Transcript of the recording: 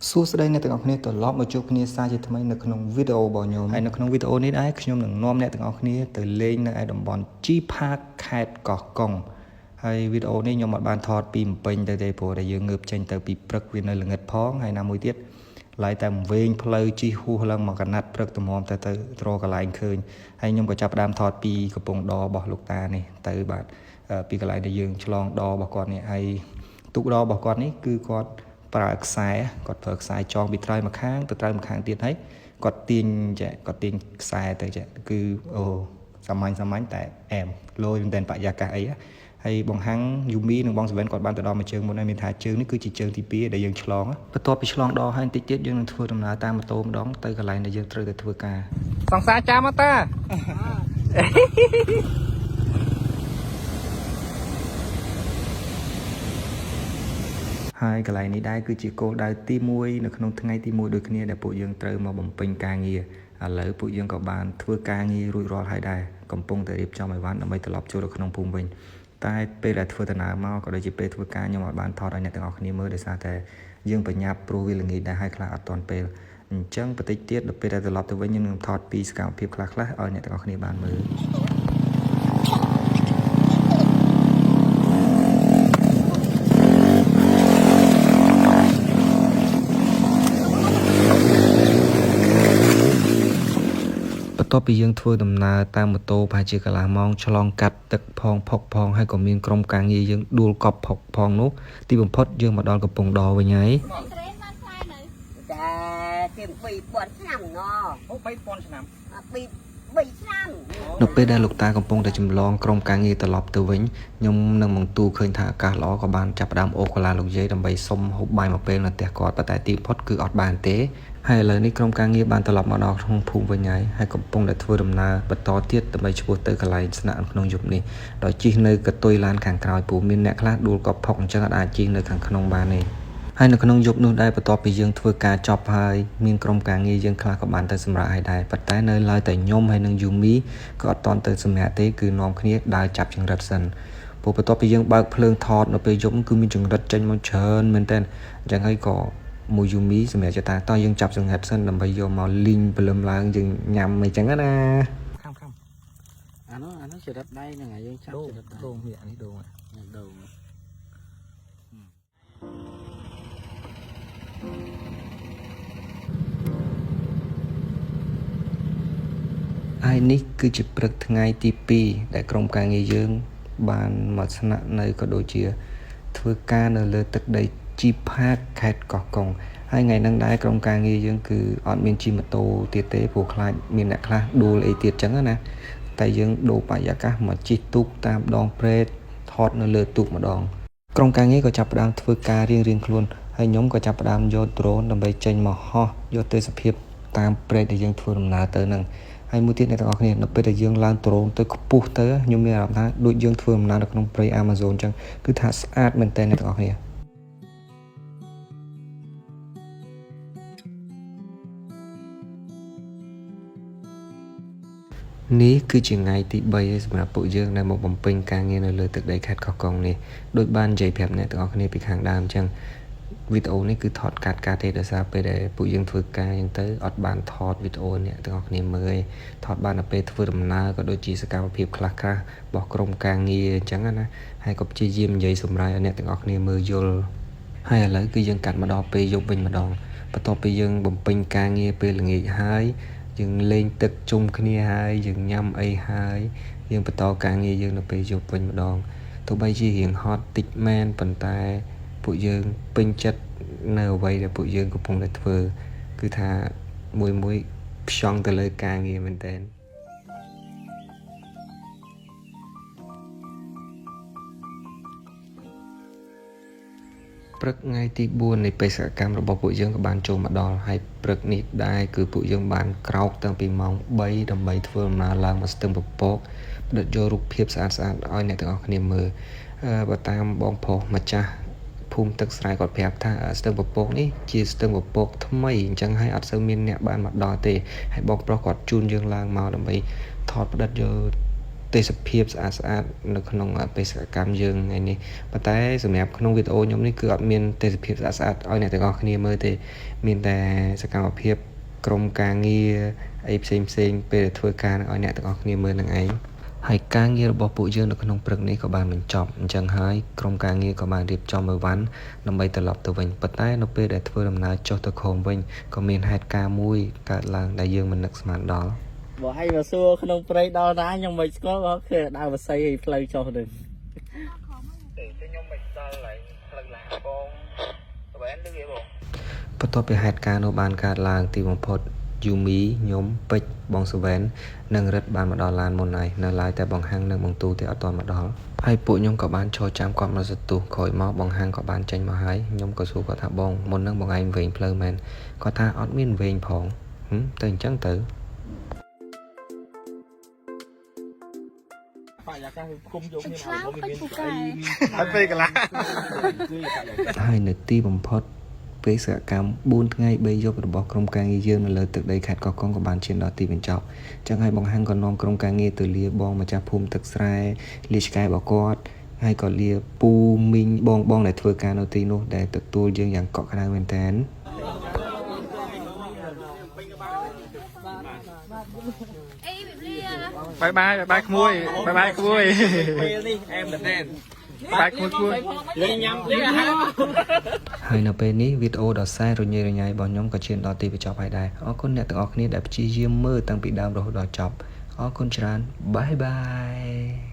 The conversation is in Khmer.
សួស្តីអ្នកទាំងអស់គ្នាត្រឡប់មកជួបគ្នាសារជាថ្មីនៅក្នុងវីដេអូរបស់ខ្ញុំហើយនៅក្នុងវីដេអូនេះដែរខ្ញុំនឹងនាំអ្នកទាំងអស់គ្នាទៅលេងនៅឯតំបន់ G Park ខេត្តកោះកុងហើយវីដេអូនេះខ្ញុំអត់បានថតពីម្ពិញទៅទេព្រោះតែយើងងើបចេញទៅពីព្រឹកវានៅល្ងិតផងហើយណាមួយទៀតឡើយតែវែងផ្លូវជិះហួសឡើងមកកណាត់ព្រឹកទំមទៅត្រកន្លែងឃើញហើយខ្ញុំក៏ចាប់ផ្ដើមថតពីកំពង់ដររបស់លោកតានេះទៅបាទពីកន្លែងដែលយើងឆ្លងដររបស់គាត់នេះហើយទូកដររបស់គាត់នេះគឺគាត់ប្រើខ្សែគាត់ប្រើខ្សែចងពីត្រើយមកខាងទៅត្រើយមកខាងទៀតហើយគាត់ទាញខ្សែទៅគឺអូសាមញ្ញតែអែមលយមែនតែបរិយាកាសអីហើយបង្ហាំងយូមីនិងបងសាវែនគាត់បានទៅដល់មួយជើងមុនហើយមានថាជើងនេះគឺជាជើងទី2ដែលយើងឆ្លងបន្ទាប់ពីឆ្លងដល់ហើយបន្តិចទៀតយើងនឹងធ្វើដំណើរតាមម៉ូតូម្ដងទៅកន្លែងដែលយើងត្រូវទៅធ្វើការសង្សារចាំតាហើយកន្លែងនេះដែរគឺជាគោលដៅទី1នៅក្នុងថ្ងៃទី1ដូចគ្នាដែលពួកយើងត្រូវមកបំពេញការងារឥឡូវពួកយើងក៏បានធ្វើការងាររួចរាល់ហើយដែរកំពុងតែរៀបចំអីវ៉ាន់ដើម្បីត្រឡប់ចូលទៅក្នុងភូមិវិញតែពេលដែលធ្វើដំណើរមកក៏ដូចជាពេលធ្វើការខ្ញុំអត់បានថតឲ្យអ្នកទាំងអស់គ្នាមើលដោយសារតែយើងបញ្ញាប់ព្រោះវាល្ងាចដែរហើយខ្លះអត់ទាន់ពេលអញ្ចឹងបន្តិចទៀតដល់ពេលដែលត្រឡប់ទៅវិញខ្ញុំនឹងថតពីសកម្មភាពខ្លះៗឲ្យអ្នកទាំងអស់គ្នាបានមើលបន្ទាប់ពីយើងធ្វើដំណើរតាមម៉ូតូប្រហែលជាកន្លះម៉ោងឆ្លងកាត់ទឹកផងផុកផងហើយក៏មានក្រុមការងារយើងដួលកប់ផុកផងនោះទីបំផុតយើងមកដល់កំពង់ដរវិញហើយតែជា2000ឆ្នាំណ៎អូ3000ឆ្នាំ3ឆ្នាំនៅពេលដែលលោកតាកំពុងតែចម្លងក្រុមការងារត្រឡប់ទៅវិញខ្ញុំនឹងមកទូឃើញថាអាកាសល្អក៏បានចាប់ផ្ដើមអូសកាឡាលោកយាយដើម្បីសុំហូបបាយមកពេលនៅផ្ទះគាត់ប៉ុន្តែទីបំផុតគឺអត់បានទេហើយឥឡូវនេះក្រុមការងារបានត្រឡប់មកដល់ក្នុងភូមិវិញហើយកំពុងតែធ្វើដំណើរបន្តទៀតដើម្បីឆ្ពោះទៅកន្លែងស្នាក់ក្នុងយប់នេះដោយជិះនៅកតុយឡានខាងក្រោយព្រោះមានអ្នកខ្លះដួលកប់ផុកអញ្ចឹងអាចជិះនៅខាងក្នុងបានទេហើយនៅក្នុងយប់នោះដែរបន្ទាប់ពីយើងធ្វើការចប់ហើយមានក្រុមការងារយើងខ្លះក៏បានទៅសម្រាប់ឲ្យដែរប៉ុន្តែនៅឡើយតែខ្ញុំហើយនឹងយូមីក៏អត់តន់ទៅសម្រាប់ទេគឺនាំគ្នាដើរចាប់ចង្រិតសិនព្រោះបន្ទាប់ពីយើងបើកភ្លើងថតនៅពេលយប់គឺមានចង្រិតចេញមកច្រើនមែនតើអញ្ចឹងហើយក៏មួយយូមីសម្រាប់ចតាតោះយើងចាប់ចង្រិតសិនដើម្បីយកមកលីងព្រលឹមឡើងយើងញ៉ាំអីចឹងណាខំអានោះចរិតដៃហ្នឹងហើយយើងចាប់ចរិតដូងនេះដូងហើយនេះគឺជាព្រឹកថ្ងៃទី2ដែលក្រុមការងារយើងបានមកស្នាក់នៅក៏ដូចជាធ្វើការនៅលើទឹកដី G Park ខេត្តកោះកុងហើយថ្ងៃហ្នឹងដែរក្រុមការងារយើងគឺអត់មានជិះម៉ូតូទៀតទេព្រោះខ្លាចមានអ្នកខ្លះដួលអីទៀតចឹងណាតែយើងដូរបរិយាកាសមកជិះទូកតាមដងព្រែកថតនៅលើទូកម្ដងក្រុមការងារក៏ចាប់ផ្ដើមធ្វើការរៀងៗខ្លួនហើយខ្ញុំក៏ចាប់ផ្ដើមយកដ្រូនដើម្បីចេញមកហោះយកទេសភាពតាមព្រែកដែលយើងធ្វើដំណើរទៅហ្នឹងហើយមួយទៀតអ្នកទាំងអស់គ្នានៅពេលដែលយើងឡើងដ្រូនទៅខ្ពស់ទៅខ្ញុំមានអារម្មណ៍ថាដូចយើងធ្វើដំណើរនៅក្នុងព្រៃ Amazon ចឹងគឺថាស្អាតមែនតើអ្នកទាំងអស់គ្នានេះគឺជាថ្ងៃទី3សម្រាប់ពួកយើងដែលមកបំពេញការងារនៅលើទឹកដីខេត្តកោះកុងនេះដោយបាននិយាយប្រាប់អ្នកទាំងអស់គ្នាពីខាងដើមអញ្ចឹងវីដេអូនេះគឺថតកាត់ទេដោយសារពេលដែលពួកយើងធ្វើការអញ្ចឹងទៅអត់បានថតវីដេអូអ្នកទាំងអស់គ្នាមើលថតបានតែពេលធ្វើដំណើរក៏ដូចជាសកម្មភាពខ្លះៗរបស់ក្រុមការងារអញ្ចឹងណាហើយក៏ព្យាយាមនិយាយសម្រាប់ឲ្យអ្នកទាំងអស់គ្នាមើលយល់ហើយឥឡូវគឺយើងកាត់មកដល់ពេលយប់វិញម្ដងបន្ទាប់ពីយើងបំពេញការងារពេលល្ងាចហើយយើងលេងទឹកជុំគ្នាហើយយើងញ៉ាំអីហើយយើងបន្តការងារយើងនៅពេលយប់វិញម្ដងទោះបីជារៀងហត់តិចមែនប៉ុន្តែពួកយើងពេញចិត្តនៅអ្វីដែលពួកយើងកំពុងតែធ្វើគឺថាមួយផ្ចង់ទៅលើការងារមែនតើព្រឹកថ្ងៃទី4នៃបេសកកម្មរបស់ពួកយើងក៏បានចូលមកដល់ហើយព្រឹកនេះដែរគឺពួកយើងបានក្រោកតាំងពីម៉ោង3ដើម្បីធ្វើដំណើរឡើងមកស្ទឹងពពកផ្ដិតយករូបភាពស្អាតៗឲ្យអ្នកទាំងអស់គ្នាមើលបើតាមបងប្រុសម្ចាស់ភូមិទឹកស្រែគាត់ប្រាប់ថាស្ទឹងពពកនេះជាស្ទឹងពពកថ្មីអញ្ចឹងហើយអត់សូវមានអ្នកបានមកដល់ទេហើយបងប្រុសគាត់ជូនយើងឡើងមកដើម្បីថតផ្ដិតយក ទេសភាពស្អាតនៅក្នុងបេសកកម្មយើងថ្ងៃនេះប៉ុន្តែសម្រាប់ក្នុងវីដេអូខ្ញុំនេះគឺអត់មានទេសភាពស្អាតឲ្យអ្នកទាំងអស់គ្នាមើលទេមានតែសកម្មភាពក្រុមការងារអីផ្សេងពេលធ្វើការឲ្យអ្នកទាំងអស់គ្នាមើលនឹងឯងហើយការងាររបស់ពួកយើងនៅក្នុងព្រឹកនេះក៏បានបញ្ចប់អញ្ចឹងហើយក្រុមការងារក៏បានរៀបចំឲ្យវ៉ាន់ដើម្បីត្រឡប់ទៅវិញប៉ុន្តែនៅពេលដែលធ្វើដំណើរចុះទៅខមវិញក៏មានហេតុការណ៍មួយកើតឡើងដែលយើងមិននឹកស្មានដល់បើឲ្យមកសួរក្នុងព្រៃដល់ណាខ្ញុំមិនស្គាល់បងគឺដើរបស័យឲ្យផ្លូវចុះនឹងខ្ញុំមិនដល់ហើយផ្លូវឡាបងតើបែនលឺទេបងបន្ទាប់ពីហេតុការណ៍នោះបានកើតឡើងទីបំផុតយូមីខ្ញុំពេជ្របងសវែននិងរិទ្ធបានមកដល់ឡានមុនហើយនៅឡើយតែបង្ហាំងនិងបង្ទូទេអត់ទាន់មកដល់ហើយពួកខ្ញុំក៏បានឈរចាំគាត់មកសន្ទុះក្រោយមកបង្ហាំងក៏បានចេញមកហើយខ្ញុំក៏សួរគាត់ថាបងមុននឹងបងឯងវែងផ្លូវមែនគាត់ថាអត់មានវែងផងទៅអញ្ចឹងទៅយ៉ាកាគុំយកគ្នាមកមានស្អីហើយពេលកន្លះហើយនៅទីបំផុតបេសកកម្ម4ថ្ងៃ3យប់របស់ក្រុមការងារយើងនៅលើទឹកដីខេត្តកោះកុងក៏បានឈានដល់ទីបញ្ចប់ចឹងហើយបង្ហាញក៏នាំក្រុមការងារទៅលាបងម្ចាស់ភូមិទឹកស្រែលាឆ្កែរបស់គាត់ហើយក៏លាពូមីងបងដែលធ្វើការនៅទីនោះដែលទទួលយើងយ៉ាងកក់ក្ដៅមែនតើបាយក្មួយពេលនេះអែមតែណែនបាយក្មួយញ៉ាំទៀតហើយនៅពេលនេះវីដេអូដ៏សែនរញ៉េរញ៉ៃរបស់ខ្ញុំក៏ឈានដល់ទីបញ្ចប់ហើយដែរអរគុណអ្នកទាំងអស់គ្នាដែលព្យាយាមមើលតាំងពីដើមរហូតដល់ចប់អរគុណច្រើនបាយបាយ